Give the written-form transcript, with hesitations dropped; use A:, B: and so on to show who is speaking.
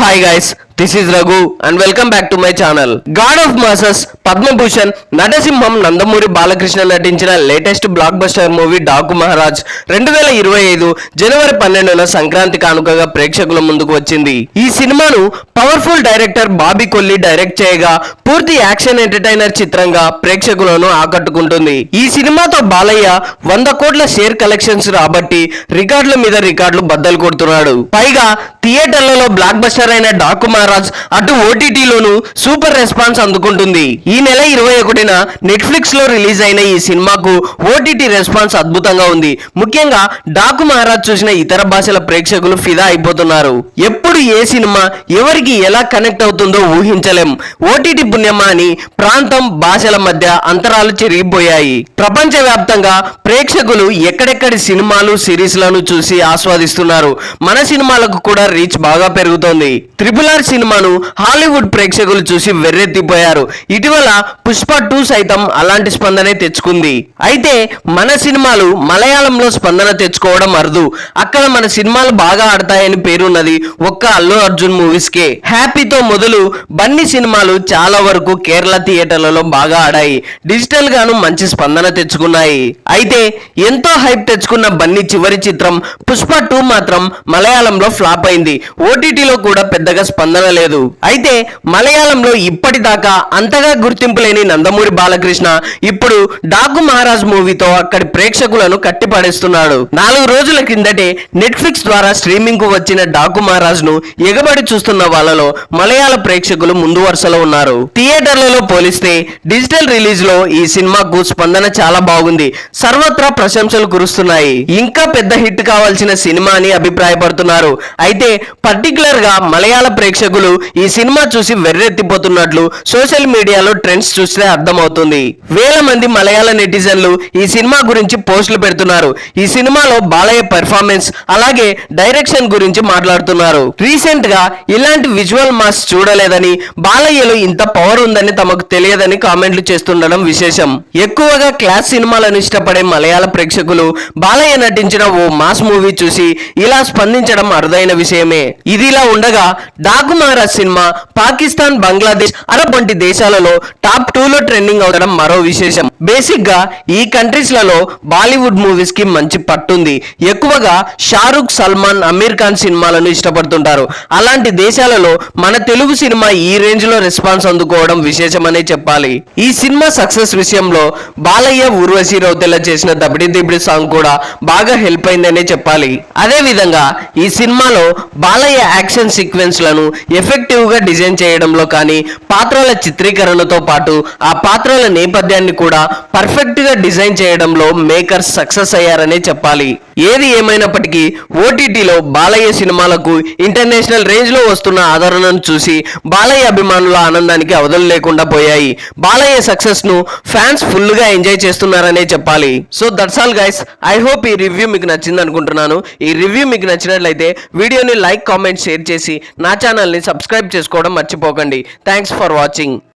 A: Hi guys, this is Raghu and welcome back to my channel. God of Masses Padma Bhushan నటసింహం Nandamuri Balakrishna నటించిన latest block buster movie Daaku Maharaj 2025 జనవరి 12న సంక్రాంతి కానుకగా ప్రేక్షకుల ముందుకు వచ్చింది. ఈ సినిమాను powerful director Bobby Kolli direct చేయగా పూర్తి యాక్షన్ ఎంటర్టైనర్ చిత్రంగా ప్రేక్షకులను ఆకట్టుకుంటుంది. ఈ సినిమాతో బాలయ్య 100 కోట్ల షేర్ కలెక్షన్స్ రాబట్టి రికార్డుల మీద రికార్డులు బద్దలు కొడుతున్నాడు. పైగా థియేటర్లలో బ్లాక్ బస్టర్ అయిన డాకు మహారాజ్ అటు ఓటీటీలోను సూపర్ రెస్పాన్స్ అందుకుంటుంది. ఈ నెల 21న నెట్ఫ్లిక్స్ లో రిలీజ్ అయిన ఈ సినిమాకు ఓటీటీ రెస్పాన్స్ అద్భుతంగా ఉంది. ముఖ్యంగా డాకు మహారాజ్ చూసిన ఇతర భాషల ప్రేక్షకులు ఫిదా అయిపోతున్నారు. ఎప్పుడు ఏ సినిమా ఎవరికి ఎలా కనెక్ట్ అవుతుందో ఊహించలేం. ఓటీటీ పుణ్యమా అని ప్రాంతం భాషల మధ్య అంతరాలు చెరిగిపోయాయి. ప్రపంచవ్యాప్తంగా ప్రేక్షకులు ఎక్కడెక్కడి సినిమాలు సిరీస్లను చూసి ఆస్వాదిస్తున్నారు. మన సినిమాలకు కూడా రీచ్ బాగా పెరుగుతోంది. RRR సినిమాను హాలీవుడ్ ప్రేక్షకులు చూసి వెర్రెత్తిపోయారు. ఇటీవల పుష్ప 2 సైతం అలాంటి స్పందనే తెచ్చుకుంది. అయితే మన సినిమాలు మలయాళంలో స్పందన తెచ్చుకోవడం అరుదు. అక్కడ మన సినిమాలు బాగా ఆడతాయని పేరున్నది ఒక్క అల్లు అర్జున్ మూవీస్కే. హ్యాపీతో మొదలు బన్నీ సినిమాలు చాలా వరకు కేరళ థియేటర్లలో బాగా ఆడాయి. డిజిటల్ గాను మంచి స్పందన తెచ్చుకున్నాయి. అయితే ఎంతో హైప్ తెచ్చుకున్న బన్నీ చివరి చిత్రం పుష్ప 2 మాత్రం మలయాళంలో ఫ్లాప్ అయింది. ఓటీటీలో కూడా పెద్దగా స్పందన లేదు. అయితే మలయాళంలో ఇప్పటిదాకా అంతగా గుర్తింపు లేని నందమూరి బాలకృష్ణ ఇప్పుడు డాకు మహారాజ్ మూవీతో అక్కడి ప్రేక్షకులను కట్టిపడేస్తున్నాడు. 4 రోజుల కిందటే నెట్ఫ్లిక్స్ ద్వారా స్ట్రీమింగ్ కు వచ్చిన డాకు మహారాజ్ ను ఎగబడి చూస్తున్న వాళ్ళలో మలయాళ ప్రేక్షకులు ముందు వరుసలో ఉన్నారు. థియేటర్లలో పోలిస్తే డిజిటల్ రిలీజ్ లో ఈ సినిమాకు స్పందన చాలా బాగుంది. సర్వత్రా ప్రశంసలు కురుస్తున్నాయి. ఇంకా పెద్ద హిట్ కావాల్సిన సినిమా అని అభిప్రాయపడుతున్నారు. అయితే పర్టికులర్ గా మలయాళ ప్రేక్షకులు ఈ సినిమా చూసి వెర్రెత్తిపోతున్నట్లు సోషల్ మీడియాలో ట్రెండ్స్ చూస్తే అర్థమవుతుంది. వేల మంది మలయాళ నెటిజన్లు ఈ సినిమా గురించి పోస్టులు పెడుతున్నారు. ఈ సినిమాలో బాలయ్య పెర్ఫార్మెన్స్ అలాగే డైరెక్షన్ గురించి మాట్లాడుతున్నారు. రీసెంట్ గా ఇలాంటి విజువల్ మాస్ చూడలేదని, బాలయ్యలో ఇంత పవర్ ఉందని తమకు తెలియదని కామెంట్లు చేస్తుండడం విశేషం. ఎక్కువగా క్లాస్ సినిమాలను ఇష్టపడే మలయాళ ప్రేక్షకులు బాలయ్య నటించిన ఓ మాస్ మూవీ చూసి ఇలా స్పందించడం అరుదైన విషయమే. ఇదిలా ఉండగా డాకు మహారాజ్ సినిమా పాకిస్తాన్, బంగ్లాదేశ్, అరబ్ వంటి దేశాలలో టాప్ 2లో ట్రెండింగ్ అవడం మరో విశేషం. బేసిక్ గా ఈ కంట్రీస్ లలో బాలీవుడ్ మూవీస్ కి మంచి పట్టుంది. ఎక్కువగా షారుఖ్, సల్మాన్, అమీర్ ఖాన్ సినిమాలను ఇష్టపడుతుంటారు. అలాంటి దేశాలలో మన తెలుగు సినిమా ఈ రేంజ్ లో రెస్పాన్స్ అందుకోవడం విశేషమనే చెప్పాలి. ఈ సినిమా సక్సెస్ విషయంలో బాలయ్య, ఊర్వశి రౌతెల చేసిన దబిడి దిబిడి సాంగ్ కూడా బాగా హెల్ప్ అయిందనే చెప్పాలి. అదే విధంగా ఈ సినిమాలో బాలయ్య యాక్షన్ సీక్వెన్స్ లను ఎఫెక్టివ్ గా డిజైన్ చేయడంలో కానీ, పాత్రల చిత్రీకరణతో పాటు ఆ పాత్రల నేపథ్యాన్ని కూడా పర్ఫెక్ట్ గా డిజైన్ చేయడంలో మేకర్స్ సక్సెస్ అయ్యారనే చెప్పాలి. ఏది ఏమైనప్పటికీ ఓటీటీలో బాలయ్య సినిమాలకు ఇంటర్నేషనల్ రేంజ్ లో వస్తున్న ఆదరణను చూసి బాలయ్య అభిమానుల ఆనందానికి అవధులు లేకుండా పోయాయి. బాలయ్య సక్సెస్ ను ఫ్యాన్స్ ఫుల్ గా ఎంజాయ్ చేస్తున్నారనే చెప్పాలి. So that's all guys. I hope ఈ రివ్యూ మీకు నచ్చింది అనుకుంటున్నాను. ఈ రివ్యూ మీకు నచ్చినట్లయితే వీడియోని లైక్, కామెంట్, షేర్ చేసి నా ఛానల్ని సబ్స్క్రైబ్ చేసుకోవడం మర్చిపోకండి. Thanks for watching.